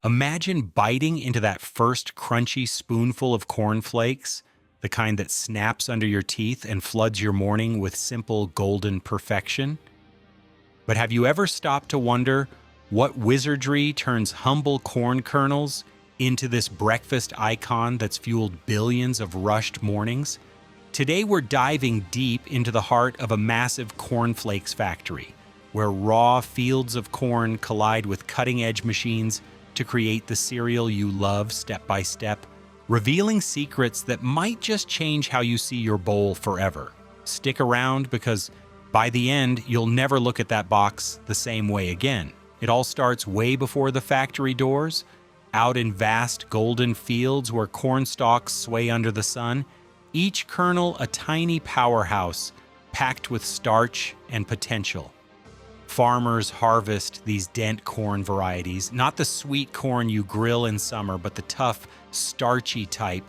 Imagine biting into that first crunchy spoonful of cornflakes, the kind that snaps under your teeth and floods your morning with simple golden perfection. But have you ever stopped to wonder what wizardry turns humble corn kernels into this breakfast icon that's fueled billions of rushed mornings? Today we're diving deep into the heart of a massive cornflakes factory, where raw fields of corn collide with cutting-edge machines to create the cereal you love step by step, revealing secrets that might just change how you see your bowl forever. Stick around because by the end, you'll never look at that box the same way again. It all starts way before the factory doors, out in vast golden fields where corn stalks sway under the sun, each kernel a tiny powerhouse packed with starch and potential. Farmers harvest these dent corn varieties, not the sweet corn you grill in summer, but the tough, starchy type,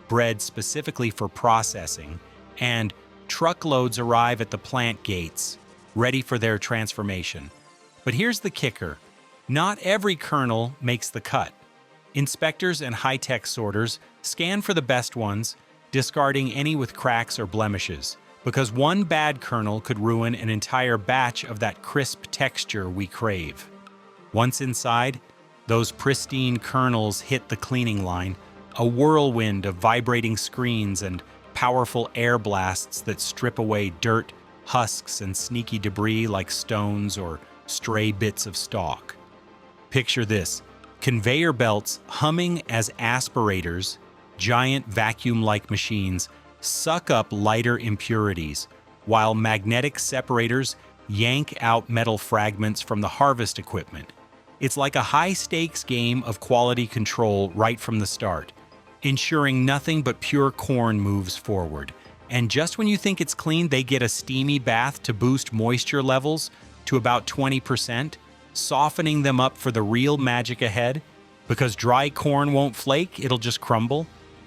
bred specifically for processing, and truckloads arrive at the plant gates, ready for their transformation. But here's the kicker. Not every kernel makes the cut. Inspectors and high-tech sorters scan for the best ones, discarding any with cracks or blemishes, because one bad kernel could ruin an entire batch of that crisp texture we crave. Once inside, those pristine kernels hit the cleaning line, a whirlwind of vibrating screens and powerful air blasts that strip away dirt, husks, and sneaky debris like stones or stray bits of stalk. Picture this: conveyor belts humming as aspirators, giant vacuum-like machines, suck up lighter impurities, while magnetic separators yank out metal fragments from the harvest equipment. It's like a high-stakes game of quality control right from the start, ensuring nothing but pure corn moves forward. And just when you think it's clean, they get a steamy bath to boost moisture levels to about 20%, softening them up for the real magic ahead. Because dry corn won't flake, it'll just crumble.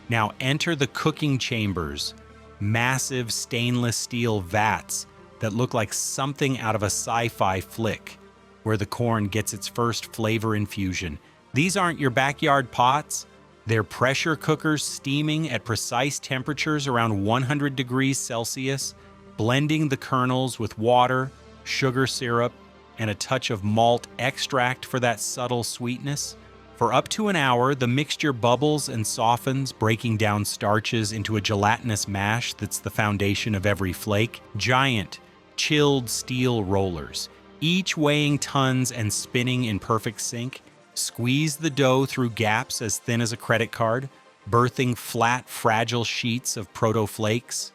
Now enter the cooking chambers, massive stainless steel vats that look like something out of a sci-fi flick, where the corn gets its first flavor infusion. These aren't your backyard pots. They're pressure cookers steaming at precise temperatures around 100 degrees Celsius, blending the kernels with water, sugar syrup, and a touch of malt extract for that subtle sweetness. For up to an hour, the mixture bubbles and softens, breaking down starches into a gelatinous mash that's the foundation of every flake. Giant, chilled steel rollers, each weighing tons and spinning in perfect sync, squeeze the dough through gaps as thin as a credit card, birthing flat, fragile sheets of proto-flakes.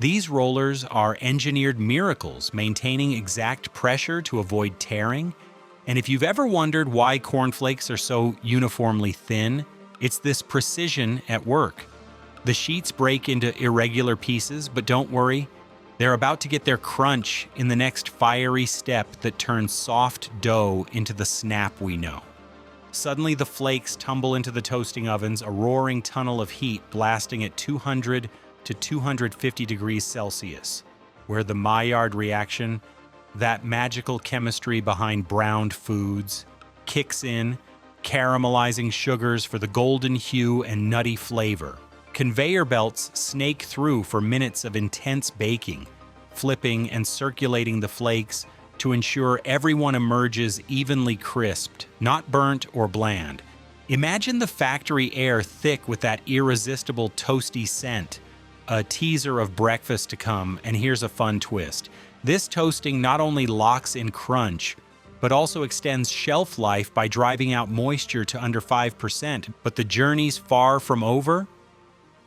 These rollers are engineered miracles, maintaining exact pressure to avoid tearing. And if you've ever wondered why cornflakes are so uniformly thin, it's this precision at work. The sheets break into irregular pieces, but don't worry, they're about to get their crunch in the next fiery step that turns soft dough into the snap we know. Suddenly the flakes tumble into the toasting ovens, a roaring tunnel of heat blasting at 200 to 250 degrees Celsius, where the Maillard reaction, that magical chemistry behind browned foods, kicks in, caramelizing sugars for the golden hue and nutty flavor. Conveyor belts snake through for minutes of intense baking, flipping and circulating the flakes to ensure everyone emerges evenly crisped, not burnt or bland. Imagine the factory air thick with that irresistible toasty scent, a teaser of breakfast to come. And here's a fun twist. This toasting not only locks in crunch, but also extends shelf life by driving out moisture to under 5%. But the journey's far from over.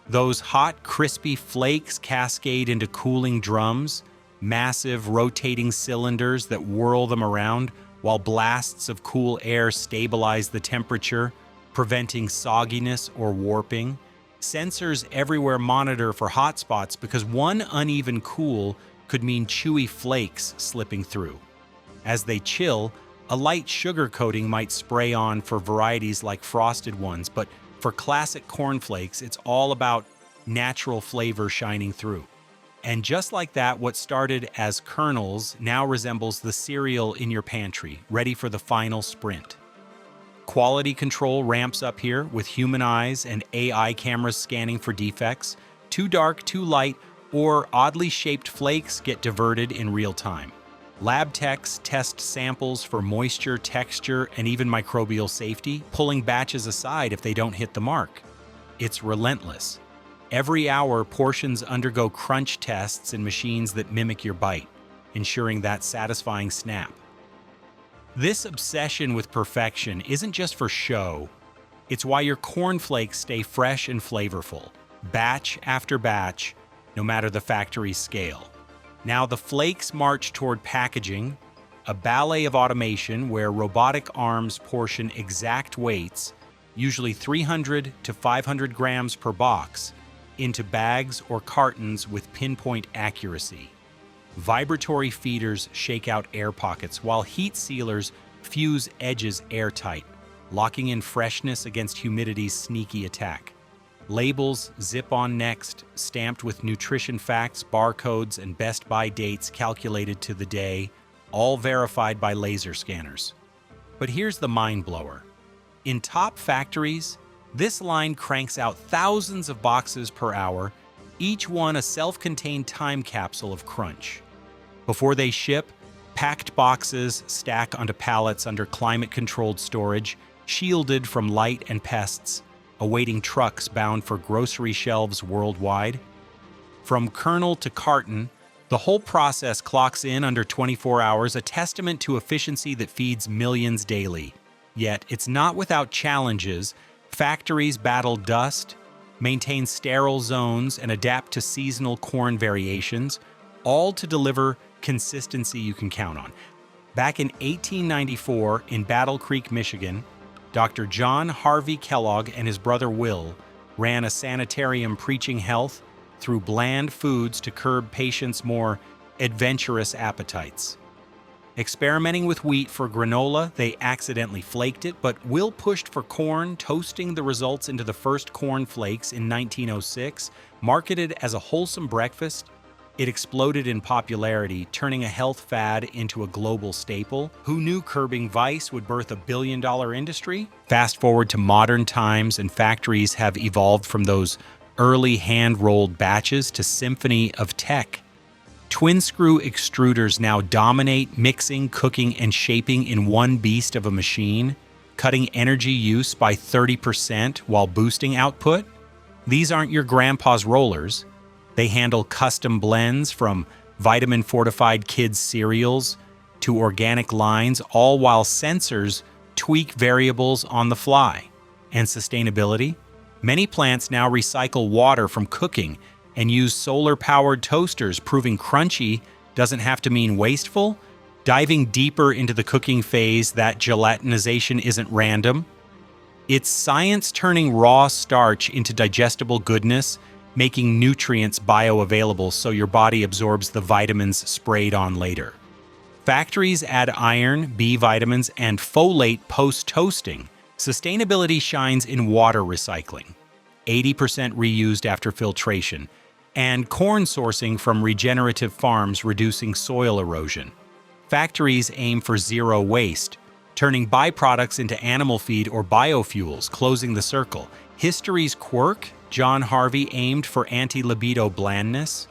Those hot, crispy flakes cascade into cooling drums, massive rotating cylinders that whirl them around, while blasts of cool air stabilize the temperature, preventing sogginess or warping. Sensors everywhere monitor for hot spots because one uneven cool could mean chewy flakes slipping through. As they chill, a light sugar coating might spray on for varieties like frosted ones, but for classic cornflakes, it's all about natural flavor shining through. And just like that, what started as kernels now resembles the cereal in your pantry, ready for the final sprint. Quality control ramps up here with human eyes and AI cameras scanning for defects. Too dark, too light, or oddly shaped flakes get diverted in real time. Lab techs test samples for moisture, texture, and even microbial safety, pulling batches aside if they don't hit the mark. It's relentless. Every hour, portions undergo crunch tests in machines that mimic your bite, ensuring that satisfying snap. This obsession with perfection isn't just for show. It's why your cornflakes stay fresh and flavorful, batch after batch, no matter the factory's scale. Now the flakes march toward packaging, a ballet of automation where robotic arms portion exact weights, usually 300 to 500 grams per box, into bags or cartons with pinpoint accuracy. Vibratory feeders shake out air pockets, while heat sealers fuse edges airtight, locking in freshness against humidity's sneaky attack. Labels zip on next, stamped with nutrition facts, barcodes, and best buy dates calculated to the day, all verified by laser scanners. But here's the mind blower. In top factories, this line cranks out thousands of boxes per hour, each one a self-contained time capsule of crunch. Before they ship, packed boxes stack onto pallets under climate-controlled storage, shielded from light and pests, awaiting trucks bound for grocery shelves worldwide. From kernel to carton, the whole process clocks in under 24 hours, a testament to efficiency that feeds millions daily. Yet, it's not without challenges. Factories battle dust, maintain sterile zones, and adapt to seasonal corn variations, all to deliver consistency you can count on. Back in 1894, in Battle Creek, Michigan, Dr. John Harvey Kellogg and his brother Will ran a sanitarium preaching health through bland foods to curb patients' more adventurous appetites. Experimenting with wheat for granola, they accidentally flaked it, but Will pushed for corn, toasting the results into the first cornflakes in 1906. Marketed as a wholesome breakfast, it exploded in popularity, turning a health fad into a global staple. Who knew curbing vice would birth a billion-dollar industry? Fast forward to modern times, and factories have evolved from those early hand-rolled batches to symphony of tech. Twin-screw extruders now dominate mixing, cooking, and shaping in one beast of a machine, cutting energy use by 30% while boosting output. These aren't your grandpa's rollers. They handle custom blends from vitamin-fortified kids' cereals to organic lines, all while sensors tweak variables on the fly. And sustainability? Many plants now recycle water from cooking and use solar-powered toasters, proving crunchy doesn't have to mean wasteful. Diving deeper into the cooking phase, that gelatinization isn't random. It's science turning raw starch into digestible goodness, making nutrients bioavailable so your body absorbs the vitamins sprayed on later. Factories add iron, B vitamins, and folate post-toasting. Sustainability shines in water recycling, 80% reused after filtration, and corn sourcing from regenerative farms reducing soil erosion. Factories aim for zero waste, turning byproducts into animal feed or biofuels, closing the circle. History's quirk? John Harvey aimed for anti-libido blandness,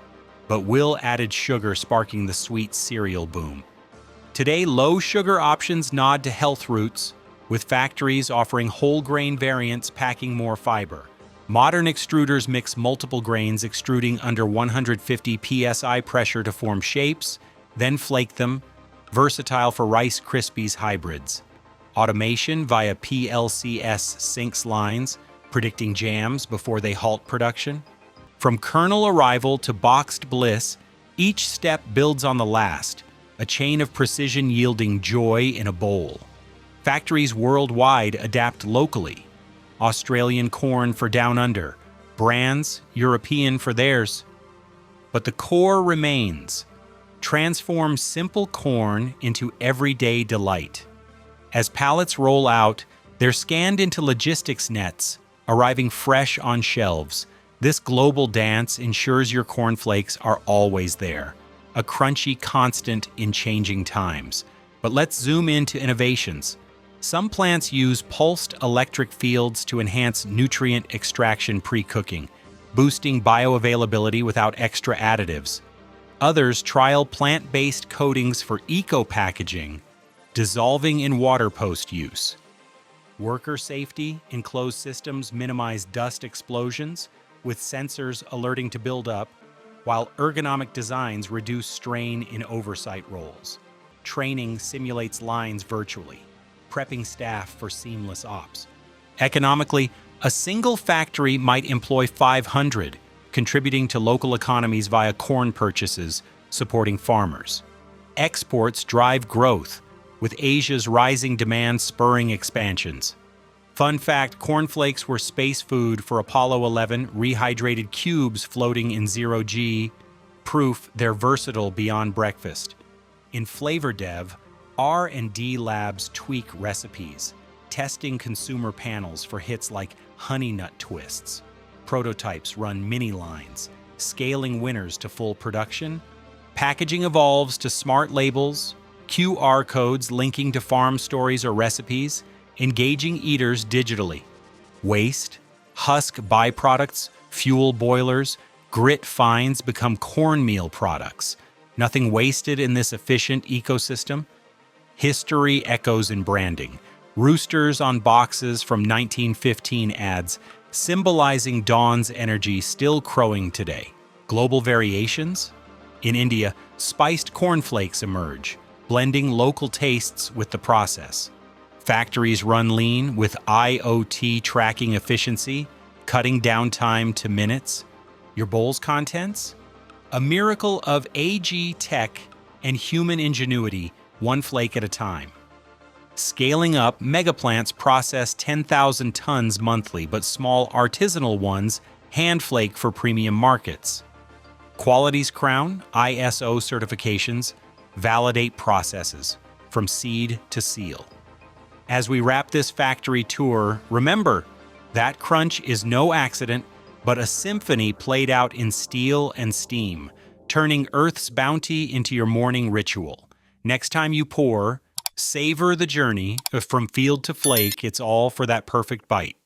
but Will added sugar, sparking the sweet cereal boom. Today, low-sugar options nod to health roots, with factories offering whole-grain variants packing more fiber. Modern extruders mix multiple grains, extruding under 150 psi pressure to form shapes, then flake them, versatile for Rice Krispies hybrids. Automation via PLCS syncs lines, predicting jams before they halt production. From kernel arrival to boxed bliss, each step builds on the last, a chain of precision yielding joy in a bowl. Factories worldwide adapt locally. Australian corn for down under, brands European for theirs. But the core remains. Transform simple corn into everyday delight. As pallets roll out, they're scanned into logistics nets, arriving fresh on shelves. This global dance ensures your cornflakes are always there, a crunchy constant in changing times. But let's zoom into innovations. Some plants use pulsed electric fields to enhance nutrient extraction pre-cooking, boosting bioavailability without extra additives. Others trial plant-based coatings for eco-packaging, dissolving in water post-use. Worker safety, enclosed systems minimize dust explosions, with sensors alerting to buildup, while ergonomic designs reduce strain in oversight roles. Training simulates lines virtually, prepping staff for seamless ops. Economically, a single factory might employ 500, contributing to local economies via corn purchases, supporting farmers. Exports drive growth, with Asia's rising demand spurring expansions. Fun fact, cornflakes were space food for Apollo 11 rehydrated cubes floating in zero-G, proof they're versatile beyond breakfast. In flavor dev, R&D labs tweak recipes, testing consumer panels for hits like honey nut twists. Prototypes run mini lines, scaling winners to full production. Packaging evolves to smart labels, QR codes linking to farm stories or recipes, engaging eaters digitally. Waste, husk byproducts, fuel boilers, grit fines become cornmeal products. Nothing wasted in this efficient ecosystem. History echoes in branding. Roosters on boxes from 1915 ads, symbolizing dawn's energy still crowing today. Global variations? In India, spiced cornflakes emerge, blending local tastes with the process. Factories run lean with IoT tracking efficiency, cutting downtime to minutes. Your bowl's contents? A miracle of AG tech and human ingenuity, one flake at a time. Scaling up, mega plants process 10,000 tons monthly, but small artisanal ones hand flake for premium markets. Quality's crown, ISO certifications, validate processes from seed to seal. As we wrap this factory tour, remember, that crunch is no accident, but a symphony played out in steel and steam, turning Earth's bounty into your morning ritual. Next time you pour, savor the journey from field to flake. It's all for that perfect bite.